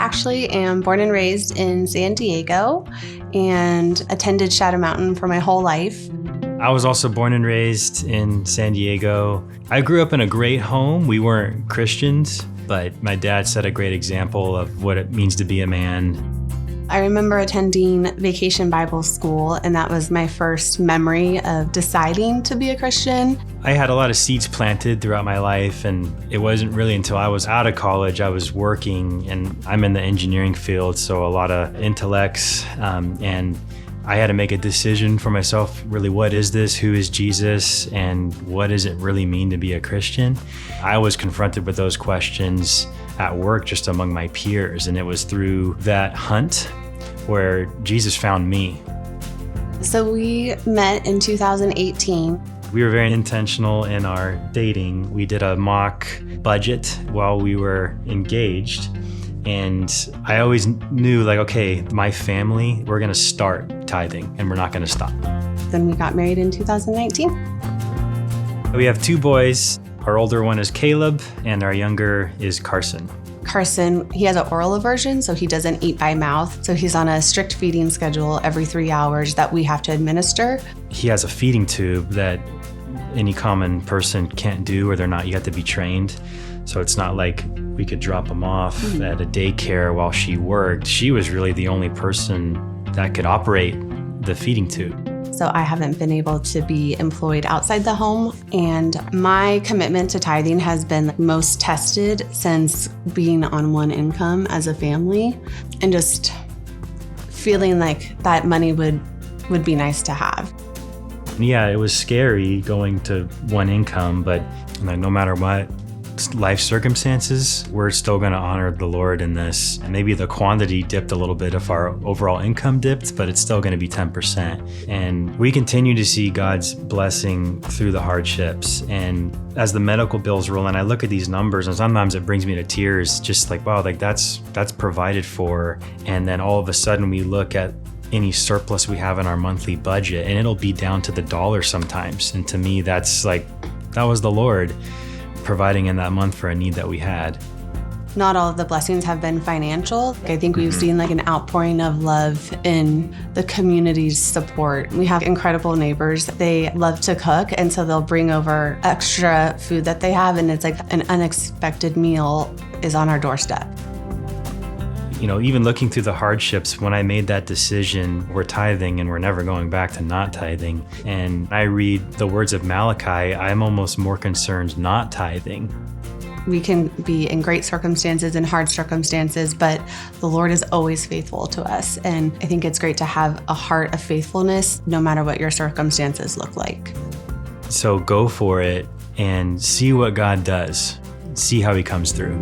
actually am born and raised in San Diego and attended Shadow Mountain for my whole life. I was also born and raised in San Diego. I grew up in a great home. We weren't Christians, but my dad set a great example of what it means to be a man. I remember attending Vacation Bible School, and that was my first memory of deciding to be a Christian. I had a lot of seeds planted throughout my life, and it wasn't really until I was out of college, I was working, and I'm in the engineering field, so a lot of intellects, and I had to make a decision for myself, really, what is this? Who is Jesus? And what does it really mean to be a Christian? I was confronted with those questions at work just among my peers, and it was through that hunt where Jesus found me. So we met in 2018. We were very intentional in our dating. We did a mock budget while we were engaged. And I always knew, like, okay, my family, we're gonna start tithing and we're not gonna stop. Then we got married in 2019. We have two boys. Our older one is Caleb and our younger is Carson. Carson, he has an oral aversion, so he doesn't eat by mouth. So he's on a strict feeding schedule every 3 hours that we have to administer. He has a feeding tube that any common person can't do, or you have to be trained. So it's not like we could drop him off at a daycare while she worked. She was really the only person that could operate the feeding tube. So I haven't been able to be employed outside the home. And my commitment to tithing has been most tested since being on one income as a family, and just feeling like that money would be nice to have. Yeah, it was scary going to one income, but no matter what life circumstances, we're still going to honor the Lord in this. And maybe the quantity dipped a little bit if our overall income dipped, but it's still going to be 10%. And we continue to see God's blessing through the hardships. And as the medical bills roll in, I look at these numbers and sometimes it brings me to tears, just like, wow, like that's provided for. And then all of a sudden we look at any surplus we have in our monthly budget and it'll be down to the dollar sometimes. And to me, that's like, that was the Lord providing in that month for a need that we had. Not all of the blessings have been financial. I think we've seen like an outpouring of love in the community's support. We have incredible neighbors. They love to cook, and so they'll bring over extra food that they have, and it's like an unexpected meal is on our doorstep. Even looking through the hardships, when I made that decision, we're tithing and we're never going back to not tithing. And I read the words of Malachi, I'm almost more concerned not tithing. We can be in great circumstances and hard circumstances, but the Lord is always faithful to us. And I think it's great to have a heart of faithfulness no matter what your circumstances look like. So go for it and see what God does. See how he comes through.